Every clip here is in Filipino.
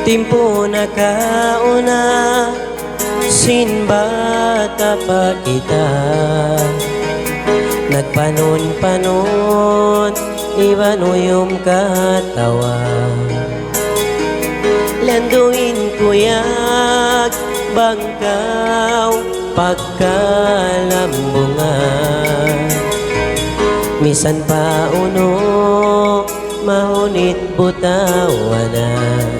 Timpo na kauna, sinbata pa kita. Nagpanon-panon, iba no yung katawan. Landuin ko yag, bangkaw, pagkalambungan. Misan pa uno, mahunit butawanan.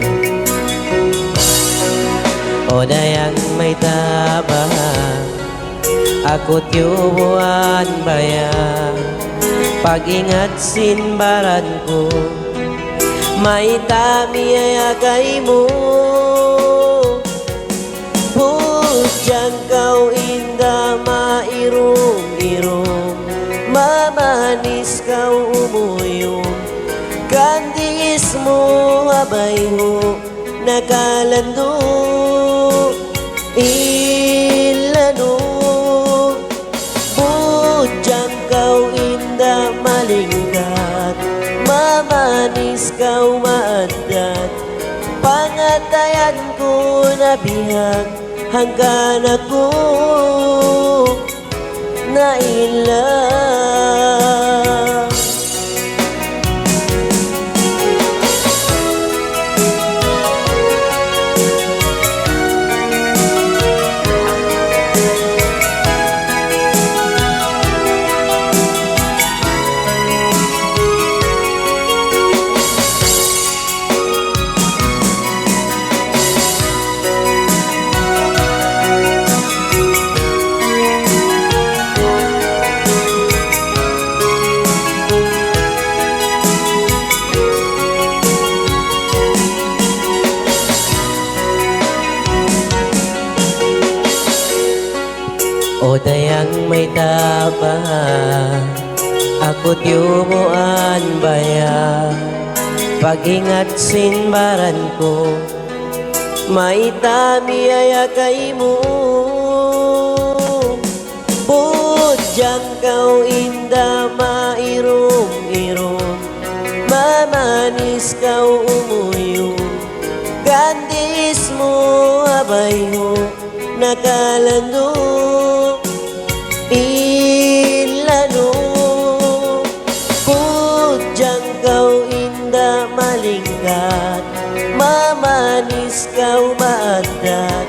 O dayang may tabahan, ako't yubuan bayan. Pag-ingat sinbaran ko, may tami ayagay mo. Pudyang kau inda mairong-irong, mamanis kau umuyong. Kandis mo abay ho, nakalando ilano. Pudyang kau inda malingkat, mamanis kau maadat. Pangatayan ko na bihag, hanggang ako nailang. O dayang may tabahan, ako't yumuan bayan. Pag-ingat sinbaran ko, may tami ayakay mo. Pudyang kau inda mairong-irong, mamanis kau umuyong. Gandis mo abay ho, nakalando ilano. Pudyang kau inda malingkat, mamanis kau maadat.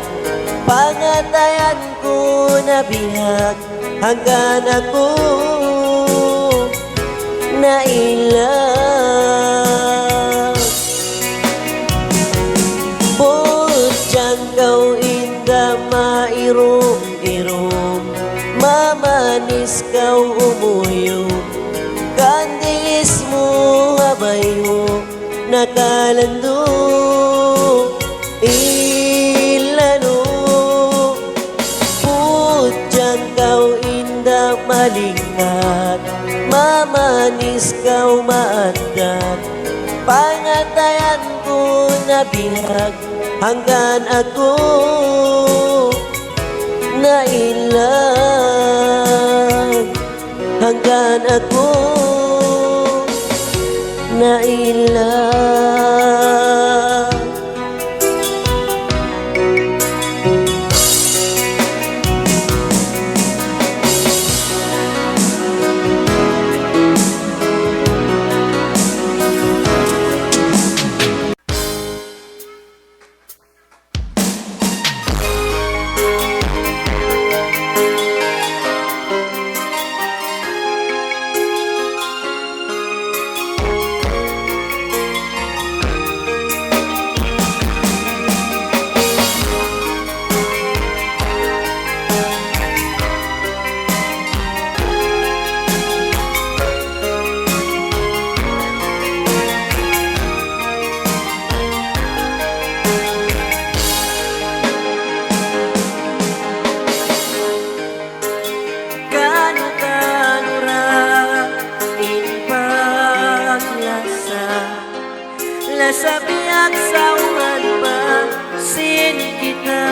Pangatayan ko na bihag, hanggang ako nailang. Pudyang kau inda mairong-irong, mamanis kau umuyong. Kandis mo abay ho, nakalando ilano. Pudyang kau inda malingkat, mamanis kau maadat. Pangatayan ko na bihag, hanggang ako nailang. Hanggang ako nailang. Sa biyak sa ulan pa sin kita,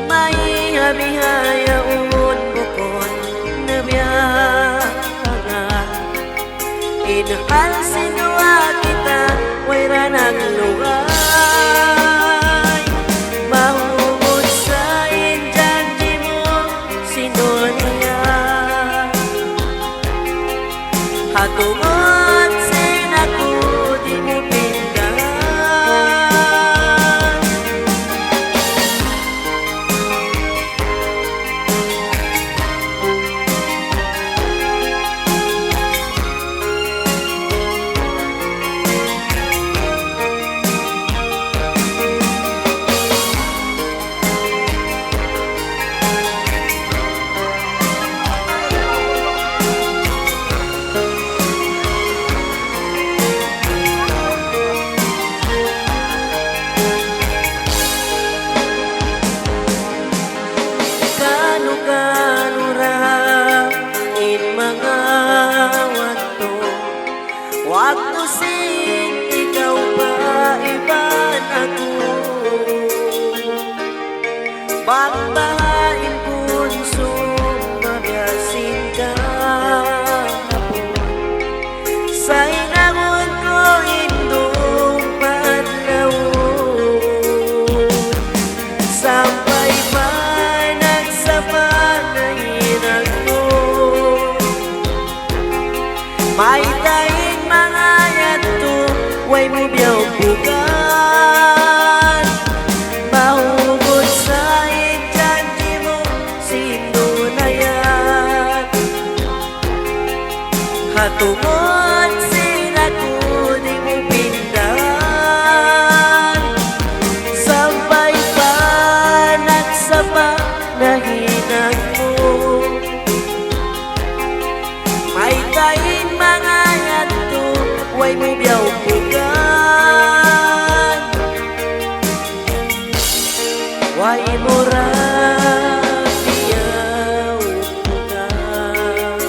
may habihaya umon bukon na biyaga. Minahal sinua kita, wala ng lugay. Mahumot sa injanji mo, sino niya? Hatungot sinaku, di mo pindahan. Kano ra in mga wakto sin ikaw pa iban ako. Bakbahain kung sumabiasin ka po. Sa inangon ko indong padlawon. Sampai pa nagsapanahinan mo. May daing mga yato, way mo biyaw bukan. Mahugot sa injanji mo, sino na yan? Hatungon sila ko, di mo pindahan. Sabay pa nagsapa, nahinag mo. May kain mga yato, way mo biyaw bukan. Way mo ra biyaw bukan.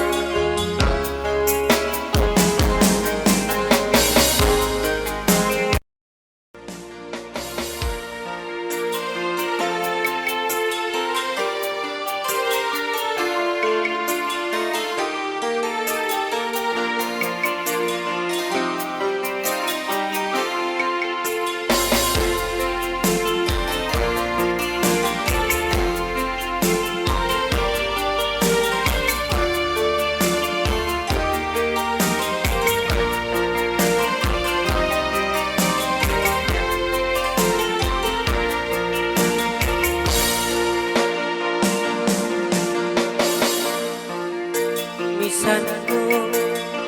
Bisan ko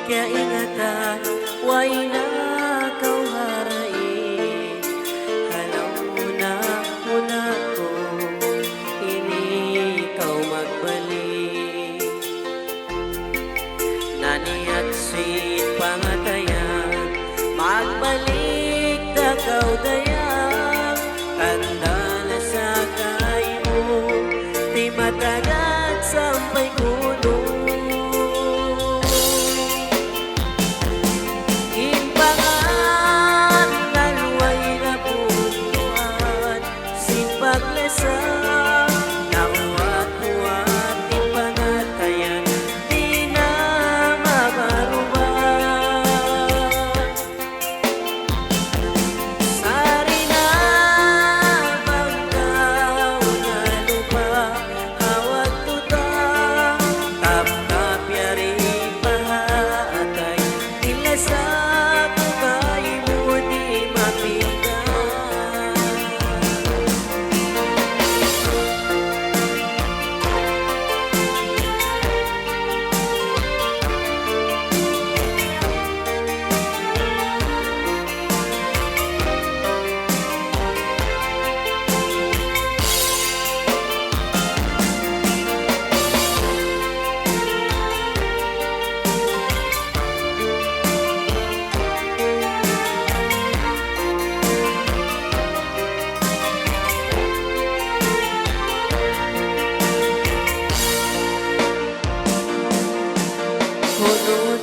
kaya ingatan, way na kau harai. Halaw muna ko, ini kau magbalik. Nani at sin pangatayan, magbalik na kau dayak. Kandala sa kay mo, di matagat sampai kuno.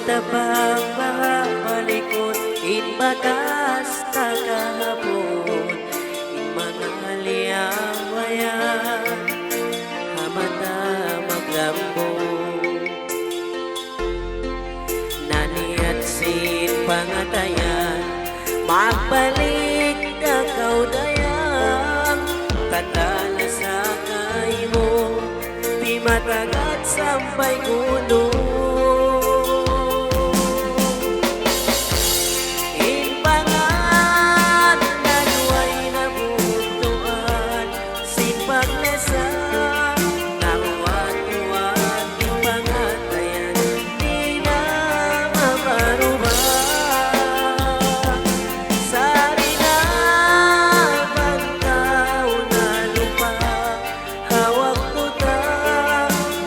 Tabang balikot in bagas takahapon in manaliang wayan hamata maglambong nani at si pangatayan magbalik na kaudayang tatala sa kaimo di matagat sampai kuno impangan naluay na buntuan sipag nasa nakuan-kuan impangatayan di na maparuba sari na bangkaw na lupa hawak tuta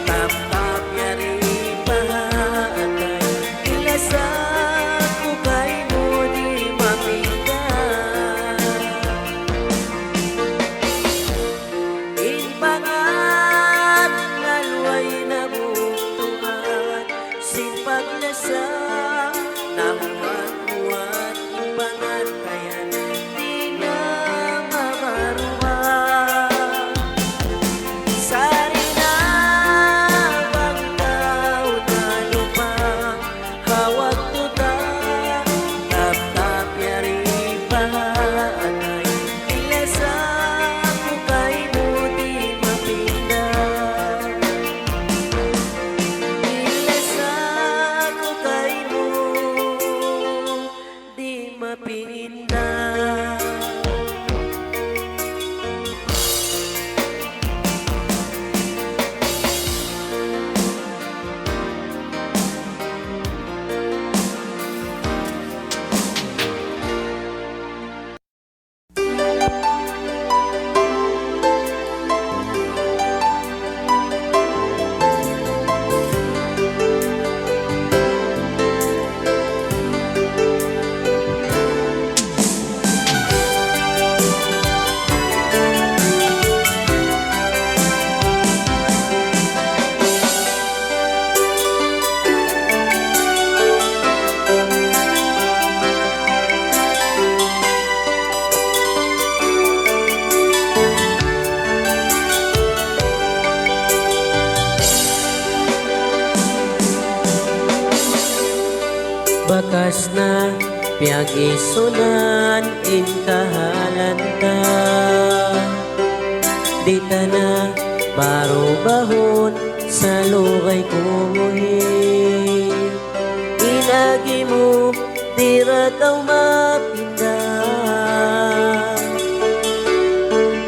tap-tap yari pahatay ilasa ko kay mo di mapindan impangan naluay na buntuan sipag lasa nahuwat-huwat impangatayan di na mabaruwa sari na bangkaw na lupa hawak tuta tap-tap yari pahatay ilasa ko kay mo di mapindan ilasa ko kay mo di mapindan bakas na piyag-isunan in kahalanta dita na baro-bahon sa lukay kumuhi inagi mo tira kaw mapinda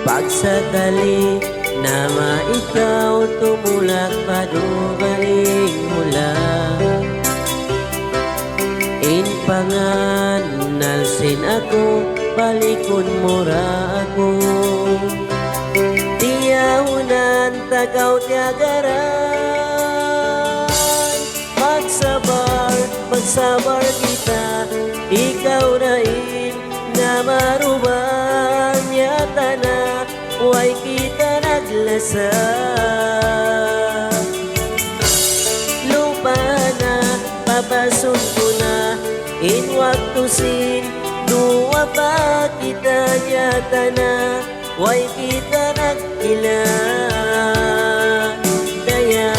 pagsakali na maikaw tumulak padugaling mula inpangan nalsin ako balikon mura ako tiyahunan tagaw tiagaran magsabar kita ikaw rin na maruban yata na way kita naglasa lupa na papasun ko na in waktusin dua pa kita yata na way kita nagkilan daya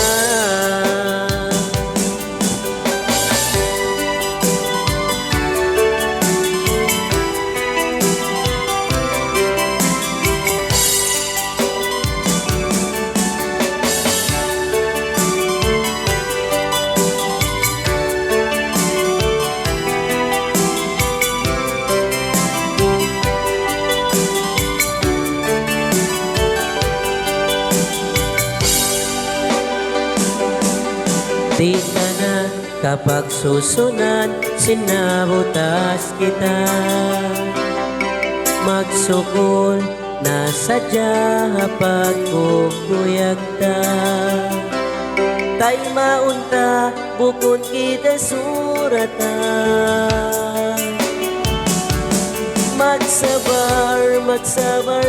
di ka na kapag susunod sinabutas kita magsukol na sadya hapag kukuyag ta tay maunta bukod kita suratan magsabar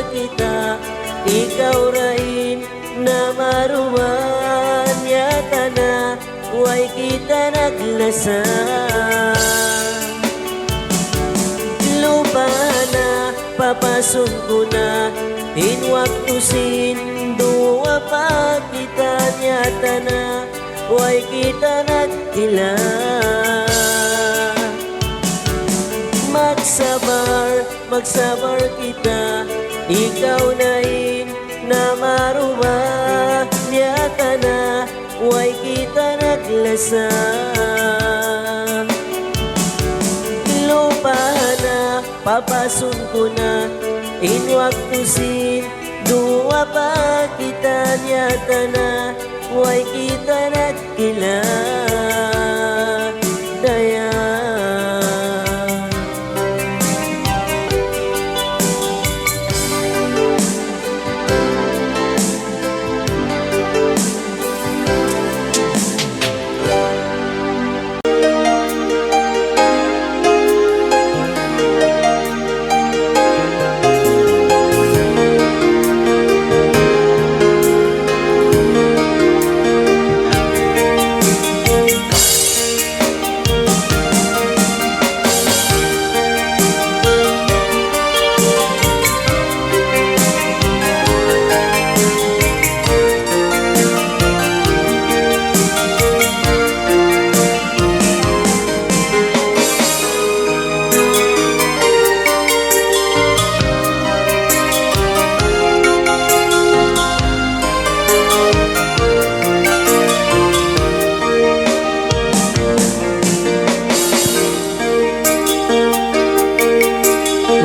kita ikaw rin na maruan yata na way kita naglasa lupa na papasun ko na inwaktusin dua pa kita yata na way kita nagkila magsabar kita, ikaw na na maruma, niyata na, way kita naglasa. Lupahan na, papasun ko na, in waktu sin, dua pa kita niyata na, way kita nagkila. Daya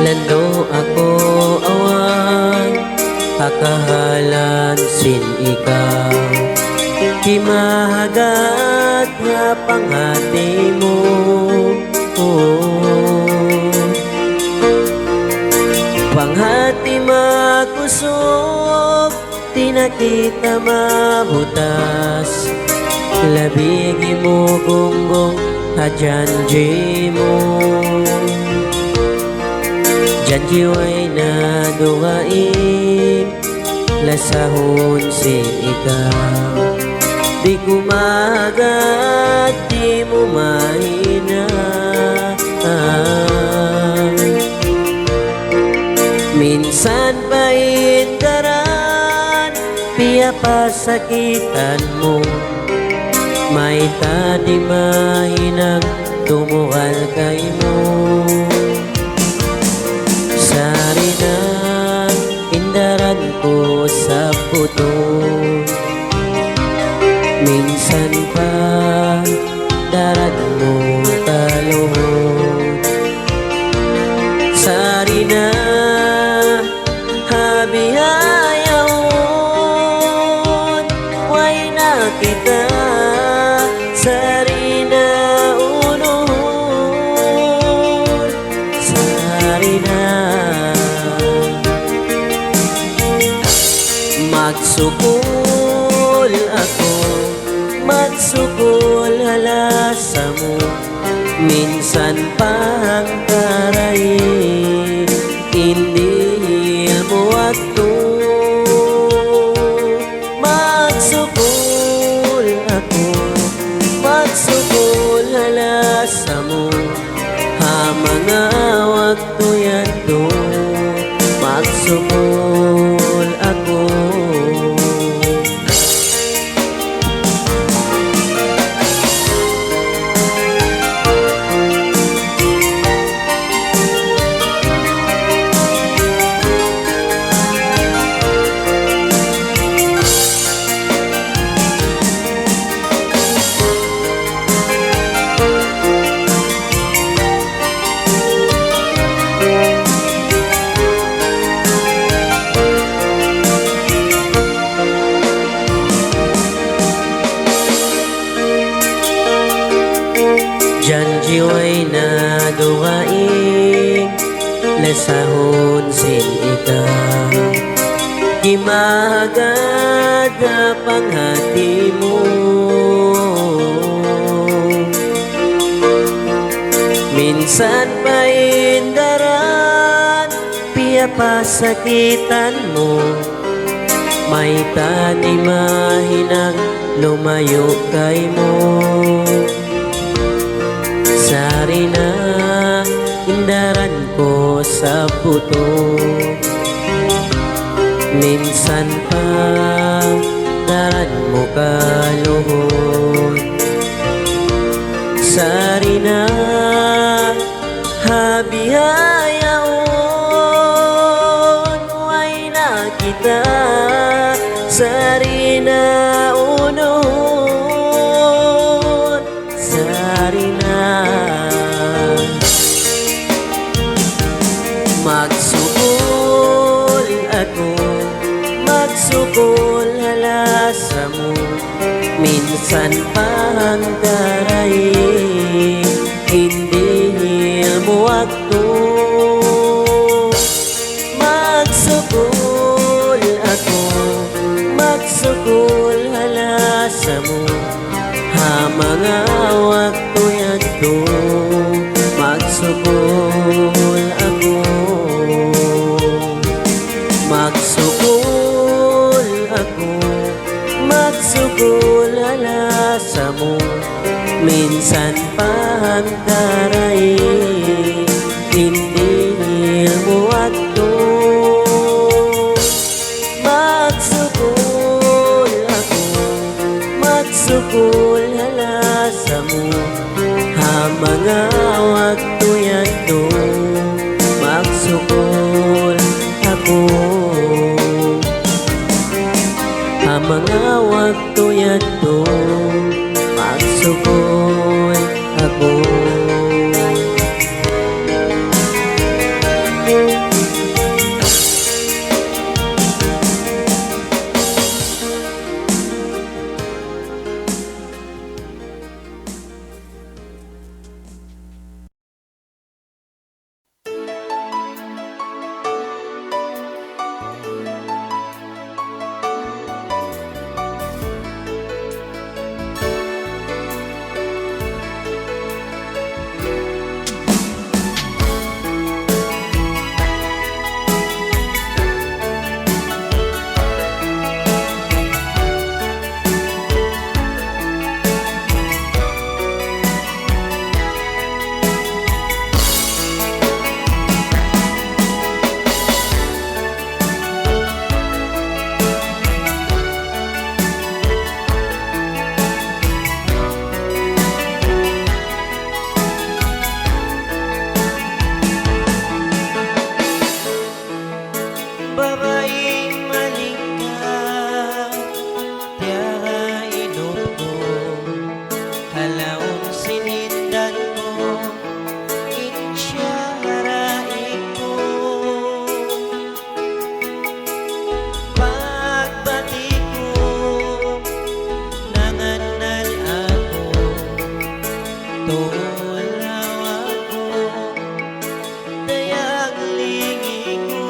lando ako awan, akahalan sin ikaw, kimahagat nga panghati mo. Panghati makusog, tinakita mabutas, labigi mo gunggong hajanji mo. Janji way na dugain, lasahon sin ikaw, di kumagat, di mo mahina. Minsan pa indaran, piya pasakitan mo, may tadi mahinang tumukal kay mo. Sari na indaran ko sa puto, minsan pa daran mo kaluhod. Sari na habihayawon, way na kita. Sari na unuhon, sari na magsukol ako, magsukol halasa mo, minsan pang taray, hindi mo ato. Magsukol ako, magsukol halasa mo, mga waktu yan to, magsukol ako. Janji way na dugaing, lesahon sin ikaw, kimahagad panghati mo. Minsan pa indaran, piya pasakitan mo, may tani mahinang lumayo kay mo. Sari na indaran ko sa puto, minsan pa daran mo kaluhod. Sari na habihayawon, minsan pa ang darating, hindi mo wakto. Magsugol ako, magsugol halasa mo, ha mga wakto yato. Magsugol ako, magsugol ako, magsugol halasa mo, minsan pa ang darating, hindi mo wakto. Magsugol ako, magsugol halasa mo, ha mga wakto yato. Magsugol ako, ha mga wakto yato. Magsugol ako. Babaeng malingkang, tiara inom ko, halaon sinindan ko, insya harain ko. Pagbati ko, nanganal ako, tulaw ako, dayang lingi ko.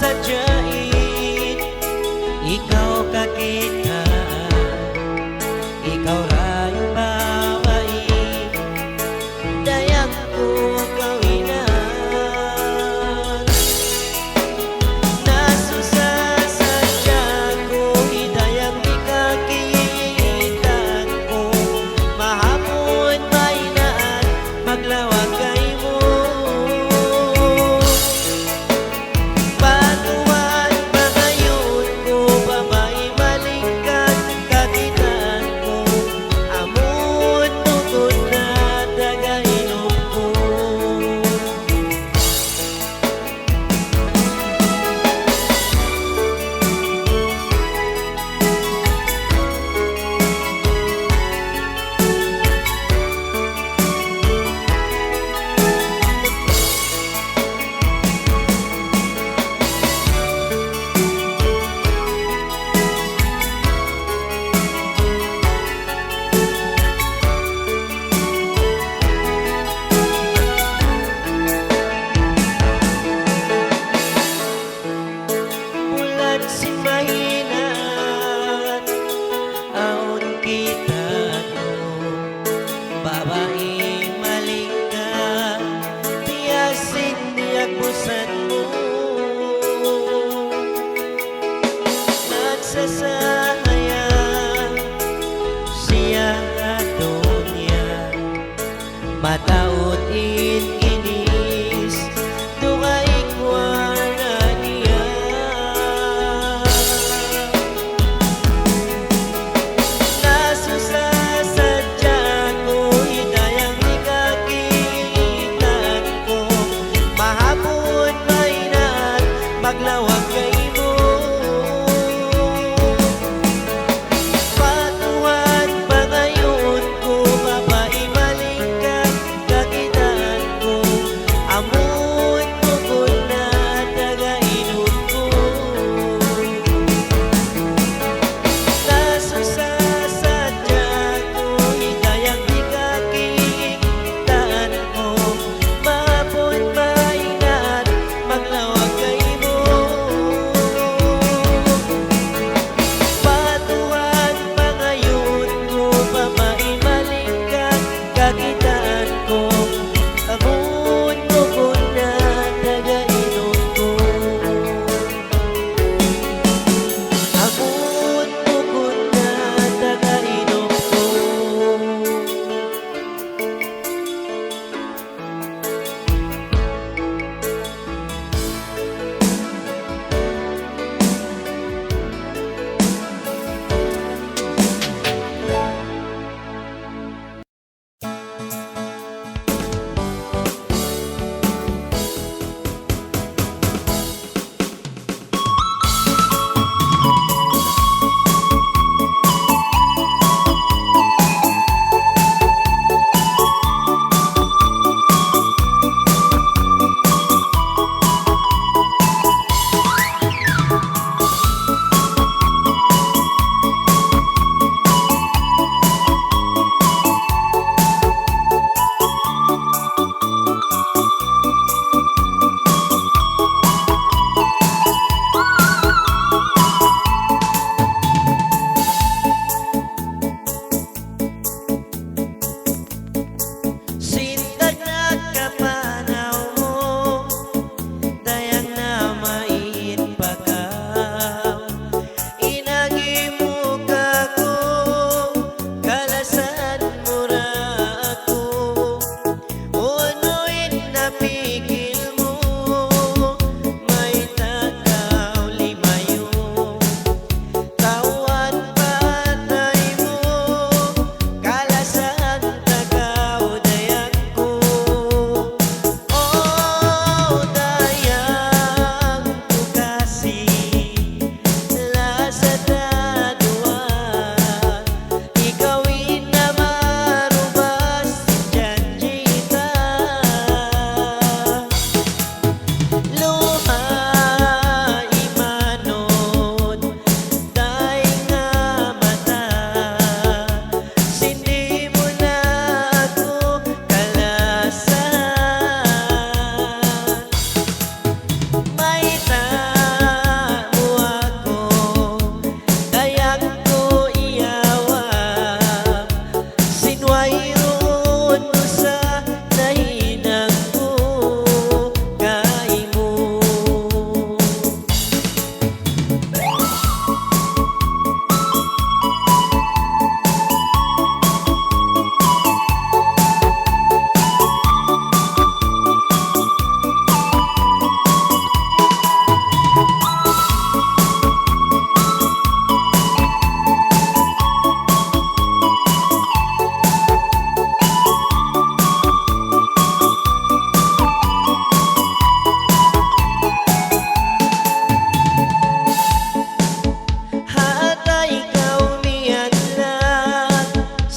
Sadyain, ikaw kakita, ikaw ray babae, dayang ko kawinan. Nasusasadya ko, hidayang ikakitan ko, mahapon mainaan, maglawag kay mo. Patuan pa ngayon ko, babae malingkang kakitaan ko, amon tugod na tagainom ko. Bulan sin mahinat, aon kita no, babae malingkang, tiyasin diagbusan mo. Nagsasayang siya adonya, mataon inis, dugay kwara niya. Nasusasadya ko, hidayang ikakitan ko, mahapon mainat, maglawag kay mo.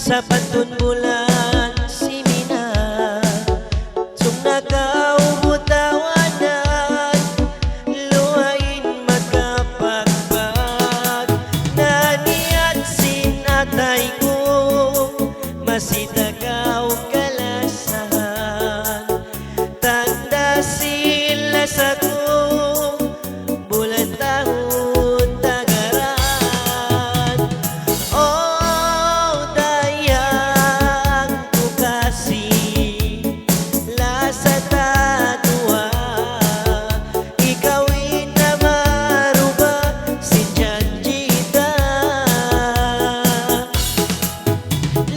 sa patun bulan simina sung nakaubutawan luhain magkapagbag naniat sinatay ko masitagaw kalasahan tanda sila sa ko bulan tahun tagaran oh dayang ko kasi lasa tatua ikawin na maruba si janjita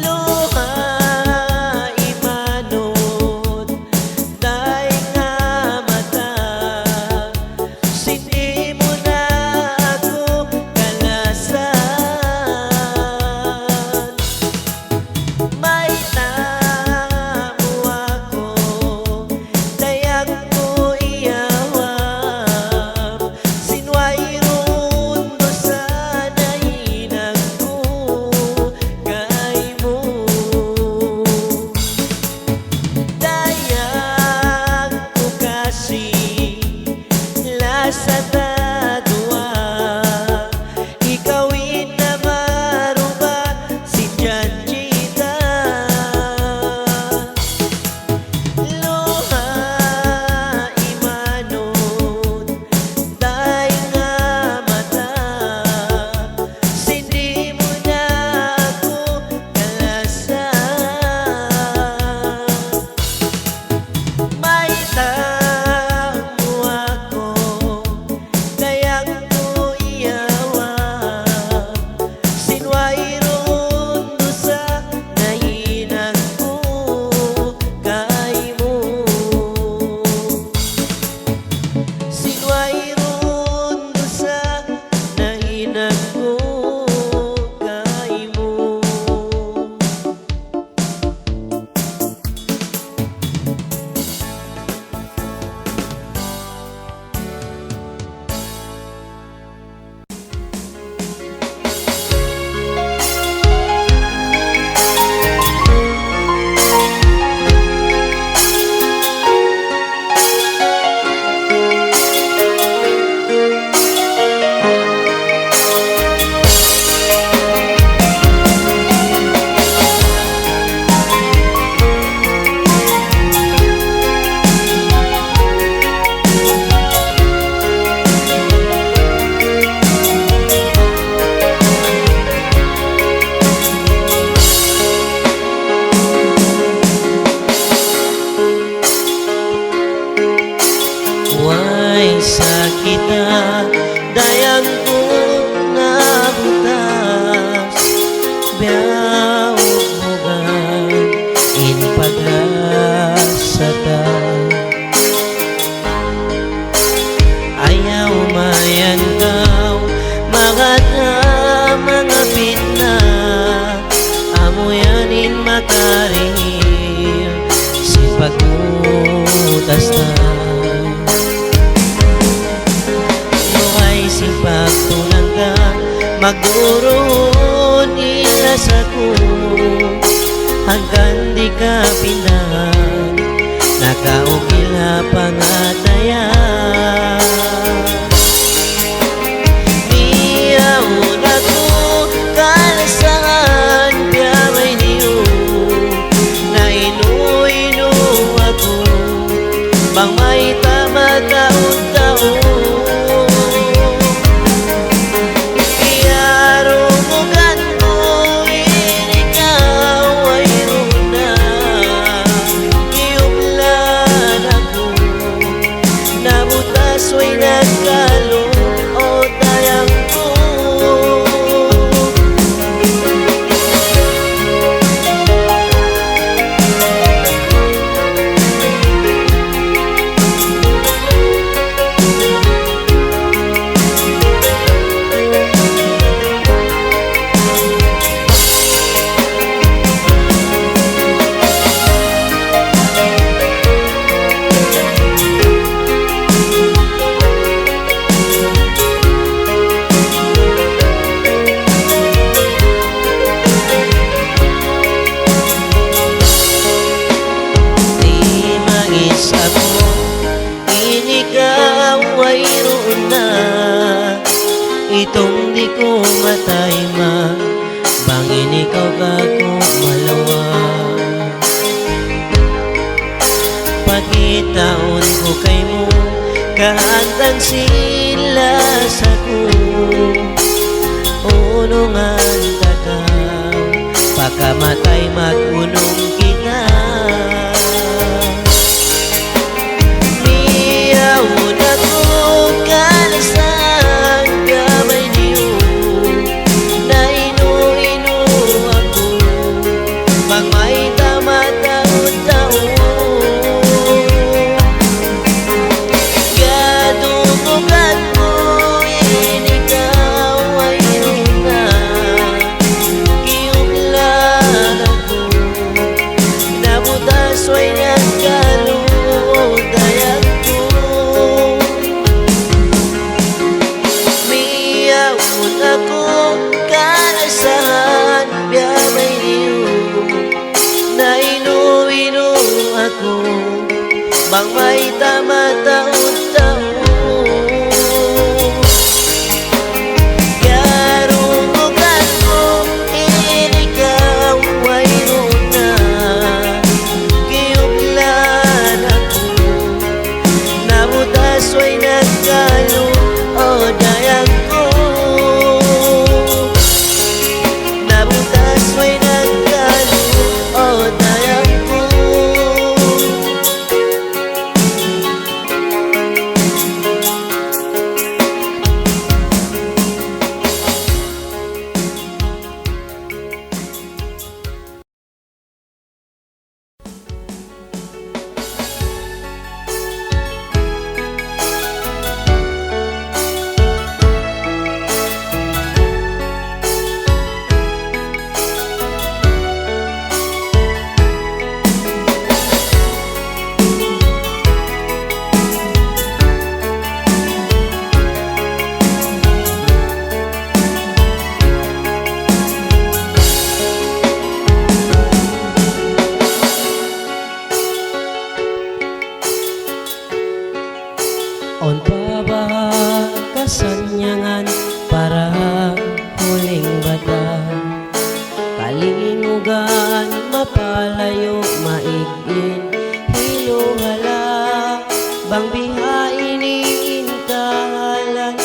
luha imanod day nga mata sindi mo na ako kalasan may tamo ako dayag ko iyawam sinwayron do sana inag ko kay mo dayag ko kasi lasa tadua ikawin na maruba si janjita luha imanod day nga mata sindi mo na ako kalasan may tamo ako dayang ko iyawam sinwayron do sa nainag ko kay mo sinwayron do sa nainag ko kay mo. Way sakit na dayang ko nabutas biyawog mogan in pag-asa ta ayaw mayan kaw mga pitna amuyanin makarihil si pag-utas na si pagtulanggan magduroon ilas ako hanggang di ka pindahan nakaukil ha pangatayan niyaon ako kalasangan biyamay niyo na inu-inu ako bang may tama taon-taon Itong di ko matayma, bangin ikaw kako malawa. Pagkitaon ko kay mo, kaantang sila sa ko. Unungan takaw, pagkamatay magunong kita. Miyaon ako kalasan gamay niyo, na inu-inu ako, pag may tamatao-tao. Gadugugan mo, inikaw ay na, kiuglan ako, nabutas ay nagkaludayag ko. Miyaon ako kalasan biyamay niyo, na inu-inu ako, bang may tamatao-tao. Garugugan mo, inikaw ay na, kiuglan ako, nabutas ay nagkaludayag ko. Nabutas ay nagkaludayag ko. On pabaha kasanyangan para huling bata, kalingugan mapalayo maigin hiluhala, bang bihain iintahalan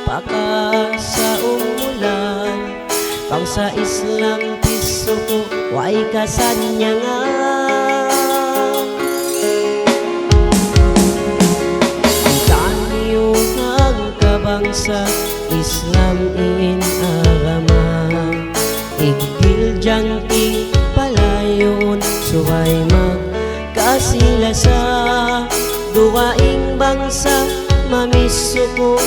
paka sa umulan, pang sa Islam piso ko way kasanyangan. Bangsa Islam in agama, igdil jangki palayon, suway magkasila sa duwaing bangsa, mamiso ko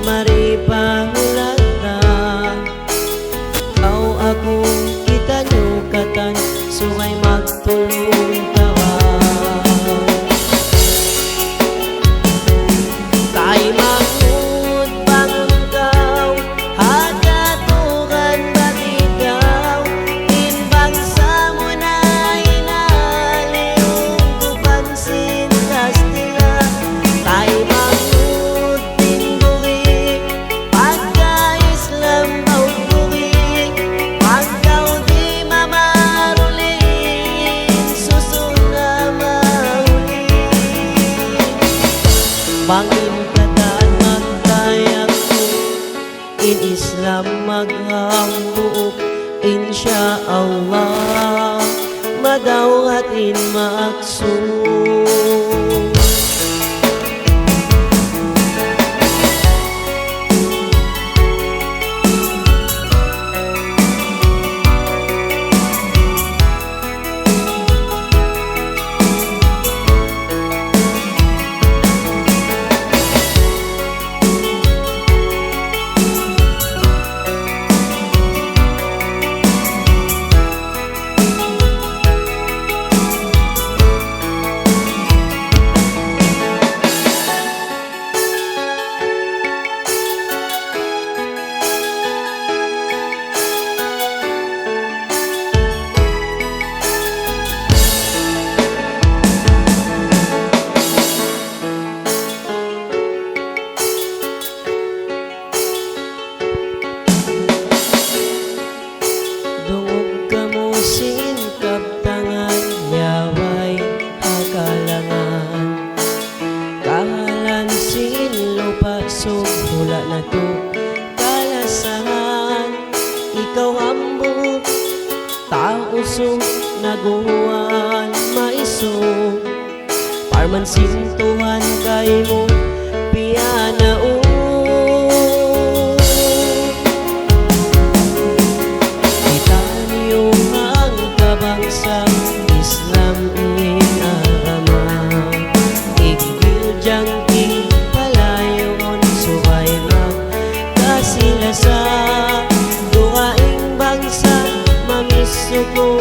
maripahulata. Aw ako kita nyukatan, suway magtulong tawa. Kay bangin kataan magtayak ko, in Islam maghambuok, insya Allah madawhatin maaksum. puso naguwan maiso Parman sintuhan kay mo piyanao Kita niyo ang kabangsang Islam inarama Igil diyang di palayon subay magkasilasa Duaing bangsa mamiso ko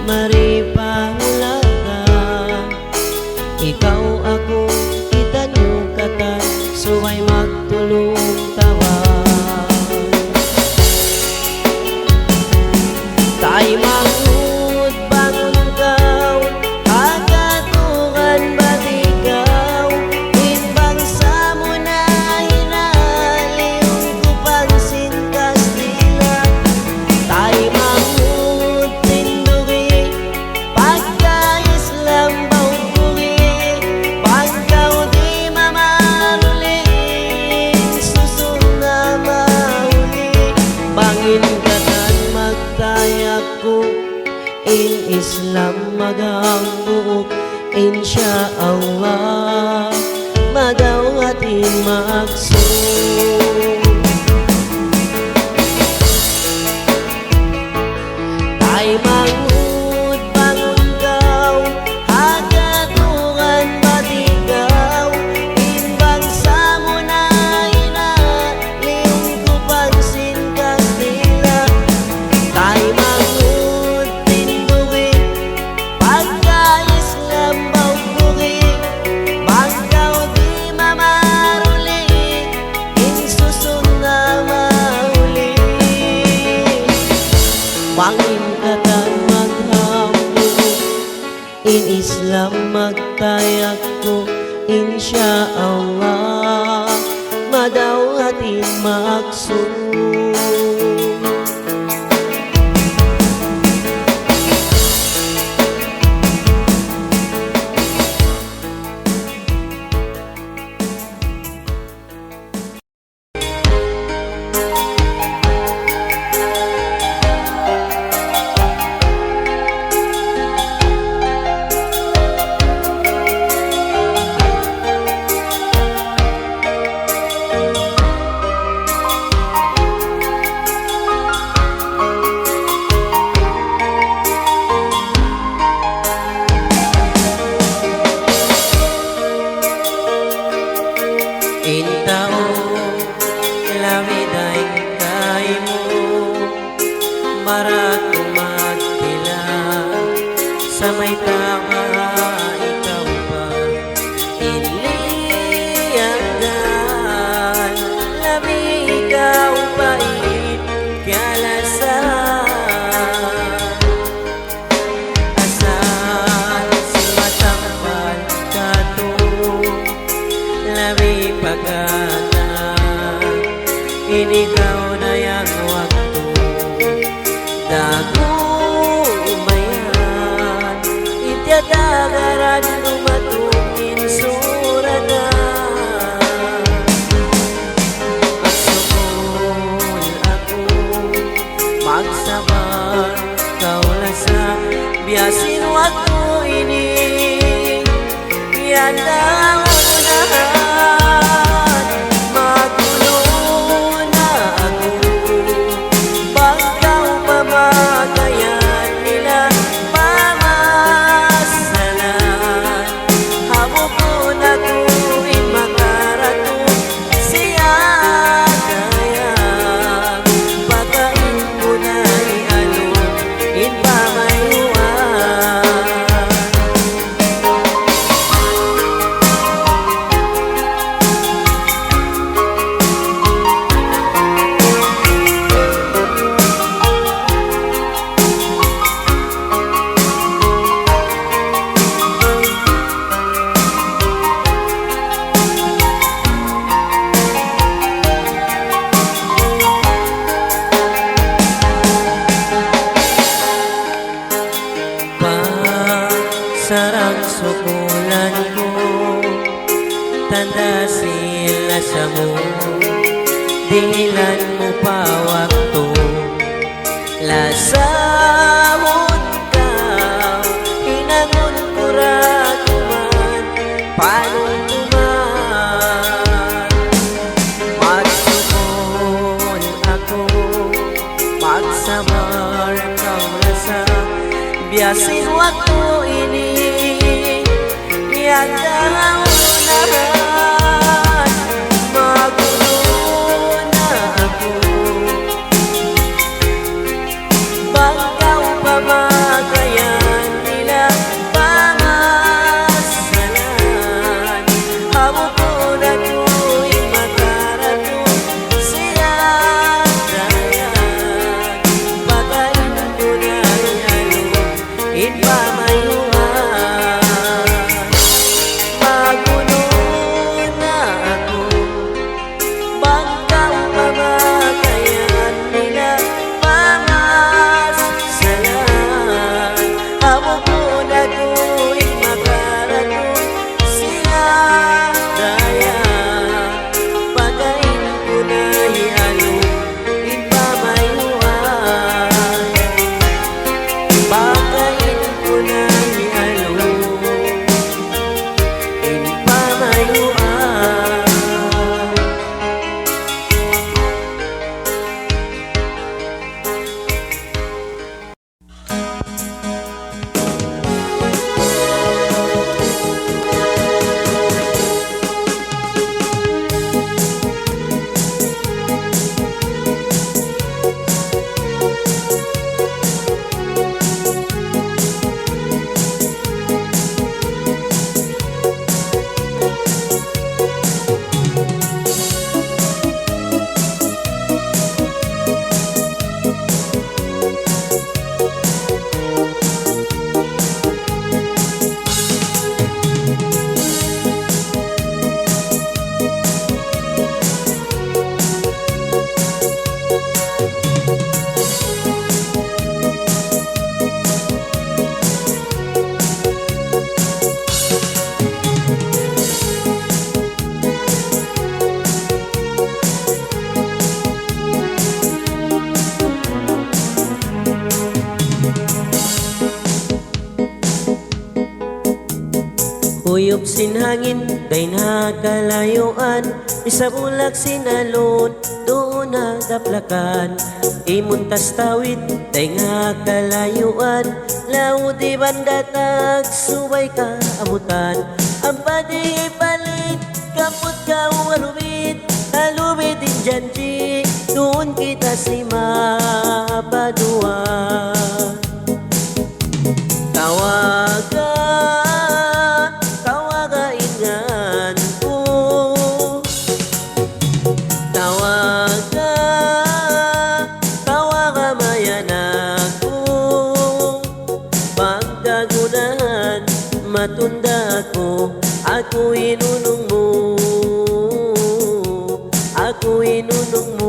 maripahulata Ikaw ako kita niyo katan subay magtulong tawa Tay mangud bangon kaw agatukan batigaw Inbangsa mo na hinaliw ko pangsin Kastila Tay mangud tindugi pagka-Islam bawbugi Pagkaw di mamaruli susun na mahuli Bangin katan magtayak ko in Islam magangbuok Insya Allah madawati maksud Ay mangud bangon kaw hagatukan batigaw Inbangsa mo na hinaliw ko pangsin Kastila Tay mangud tindugi pagka-Islam bawbugi Pagkaw di mamaruli insusun na mahuli Bangin katan maghambuok in Islam magtayak ko Insya Allah madawatin maksud Intao lawiday kay mo Marat magtila sa may tama ikaw pa Iliyagan labi ikaw pait kalasan Asan si matambal kato labi pagkata Inikaw na yang waktu Dago umayan Ityatagaran lumatukin surada Magsukol ako Magsabar kaulasa Biyasin waktu ini Yanda unahan sarang sukulan ko Tanda sila sa mo Dilan mo pa wakto Lasahon ka sabar kau rasa. Biasin waktu ini yang kau nahan. Magulo na ako, bangkaw pamagayan nila pangasalan. Amo ko na ko'y makarating sila dayan. Pagkain ko na'y ipamayuan. Magulo na ako, bangkaw pamagayan nila pangasalan. Amo ko na ko'y makarating sila dayan. Pagkain ko na'y ipamayuan. Pagkain ko na'y ipamayuan. Uyop sinhangin kay nakalayuan, isa bulak sinalon doon nagaplakan. Imuntas tawid kay nakalayuan, laudi bandatag subay ka amutan. Ang padi palit kaput ka alubit, alubit din janji doon kita si mapadua. Tawagan, tawagan ko. Tawagan, tawagan mayan ako. Pagkagunahan, matunda ako. Ako inunong mo, ako inunong mo.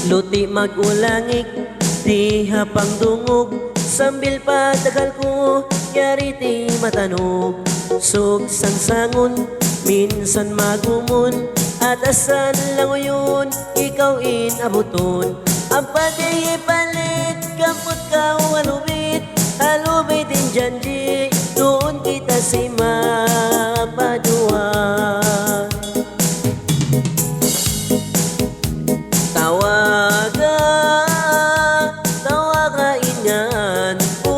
Luti magulangik, di hapang dungog, sambil patagal ko, yari ti matanog. Sugsang sangon, minsan magumon, at asan lang yun, ikaw inabuton. Ang pati palit, kaput ka alubit, alubit din janji, doon kita si mapadua. Tawagan, tawagan ko.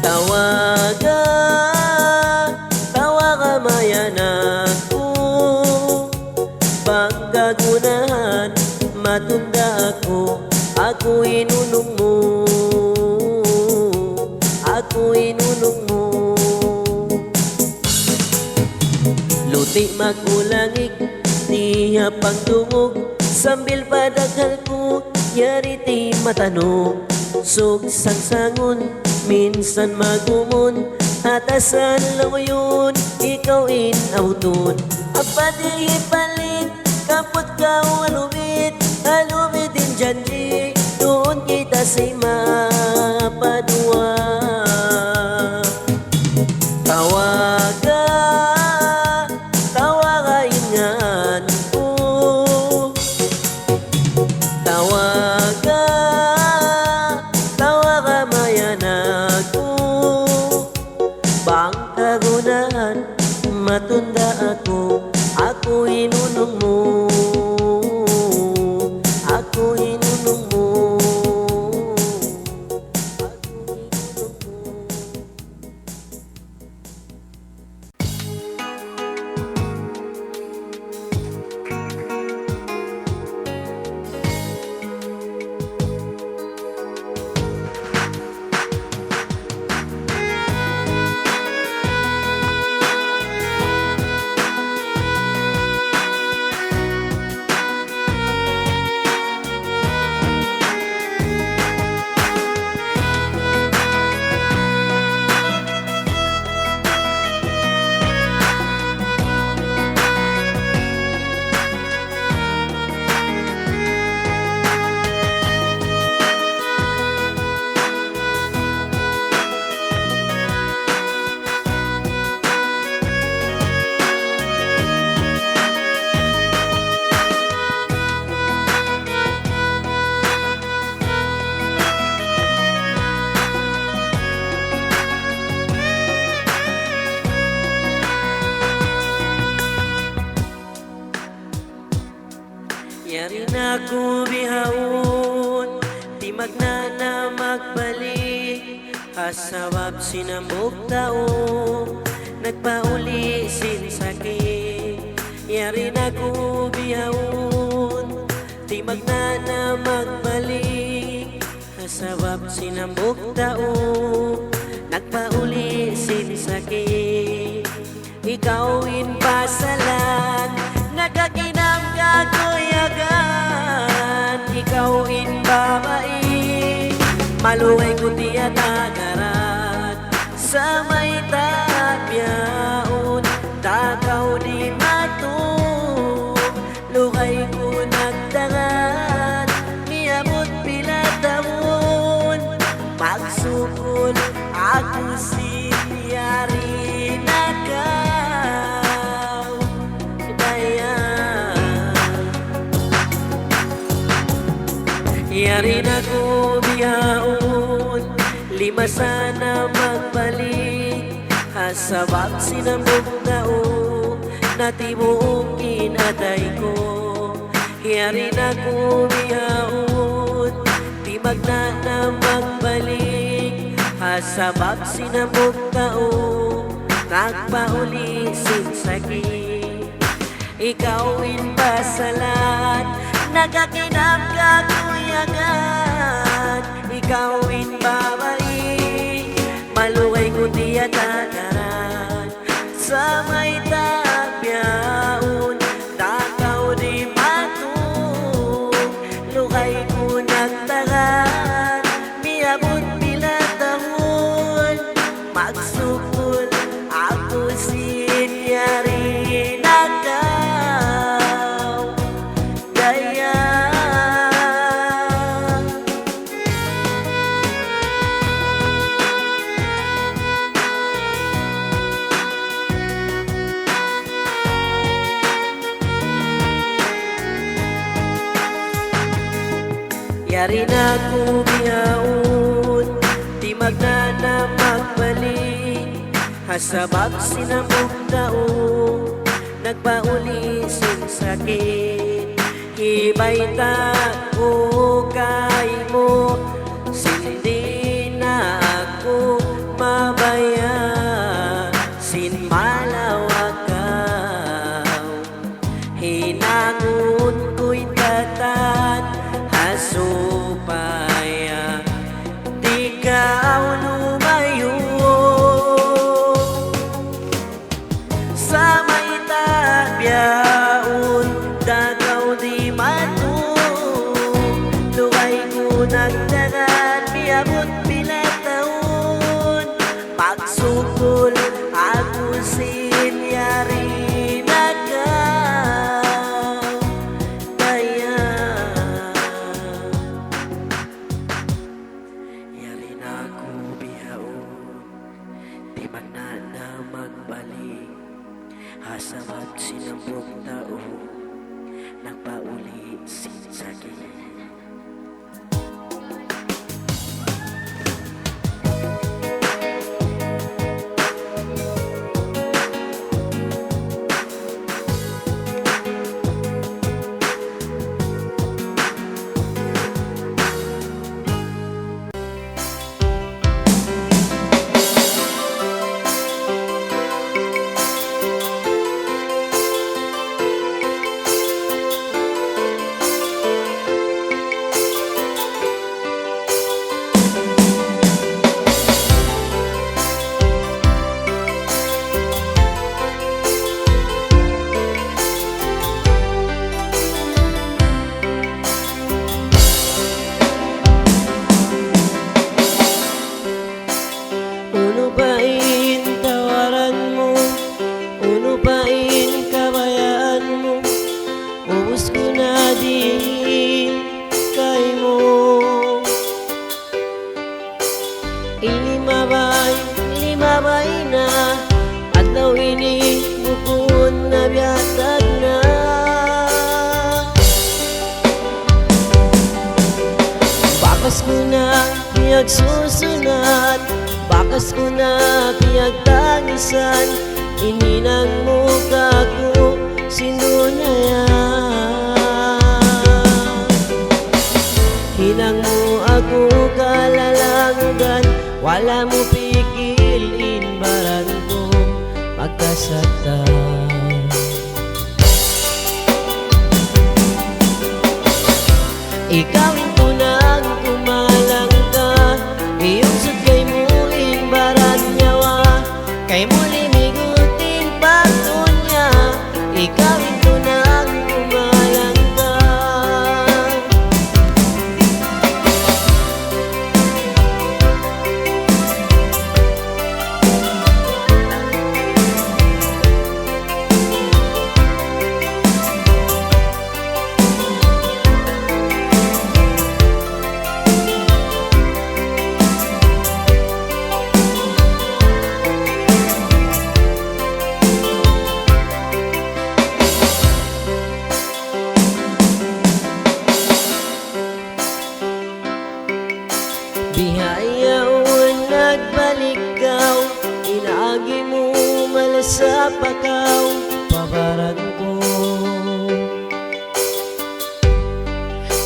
Tawagan, tawagan mayan ako. Pagkagunahan, matunda ako. Ako inunong mo, ako inunong mo. Luti magulangik, di hapang dungog, sambil padaghal ko, yari ti matanog. Sugsang sangon, minsan magumon, atasan lang yun, ikaw inauton. Ang pati palit, kaput ka alubit, alubit din janji, doon kita si mapadua. ako. Bangkagunahan, matunda ako. Ako inunong mo, ako inunong mo, ako inunong mo. Yari na ko bihawon, di magnana magbalik. Asawab sinambog tao, nagpauli sin sakit. Yari na ko bihawon, di magnana magbalik. Asawab sinambog tao, nagpauli sin sakit. Ikawin pasalan, nagaginam kakuyagan. Ikaw in babae, maluway ko tiya tagaran. Sa may tapyaon, takaw di matong. Lukay ko nagdangan, miyamot pila taon. Magsukol ako siyari na ka. Yari na ko biyaon, lima sana magbalik. Asabak sinambog tao, natibuong inatay ko. Yari na ko biyaon, di magnana magbalik. Asabak sinambog tao, nagpauli sin sakit. Ikaw in pasalan, nagakinam kakuyagan. Ikaw in babae, maluway ko tiya tagaran. Sa may tapyaon, takaw di matong. Lukay ko nagtagan, miyabot pila taon. Magsukol ako sinyari na ka. Yari na ko biyaon, di magnana magbalik. Hasabak sinambog tao, nagpauli sin sakit. Ibay ta ko kay mo, sindi na ako mabaya. Sin malawakaw, hinangon ko'y tatan. Supaya di kau lumayo sa may tapyaon, dagaw di matong. Lukay ko nagdagan, miyabot pila taon. Pagsukol ako sinyari na ka. Hasabak sinambog tao, nagpauli sin sakit. Unupain tawaran mo, unupain kabayaan mo, ubus ko na din kay mo. Ilimabay na, at daw ini bukod na biyatag na. Bakas ko na pinagsusunat, bakas ko na pinagtangisan, ininang mo kako sinunayan. Hinang mo ako kalalangan, wala mo pikilin baran ko magkasaktan. Ikawin ko nang kumalang ka, iyong sugay mo baran nyawa, kay mo limigutin pagtunya. Ikawin ko nang kumalang ka. Bihayaon nagbalik kaw, inaagi mo malasa pakaw, pabaran ko.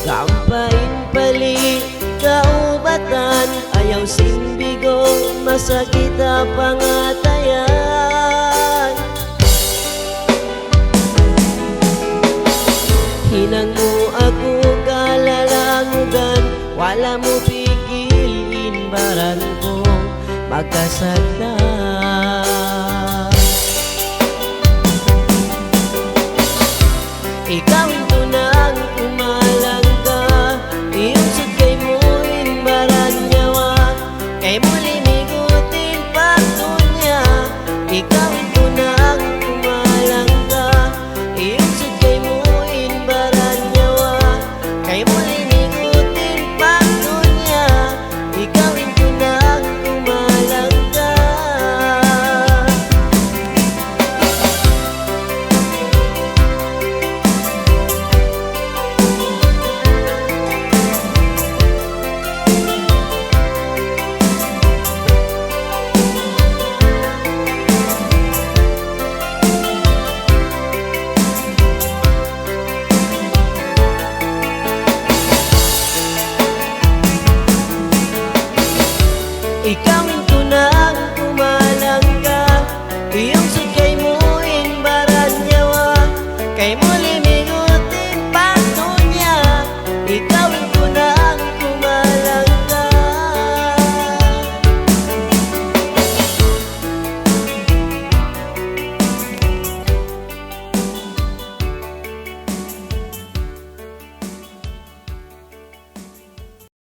Kampain pali kaubatan, ayaw simbigo, masakit ang pangatayan. Hinang mo ako kalalangugan, wala mo pikilin baran ko magkasaktan. Ikawin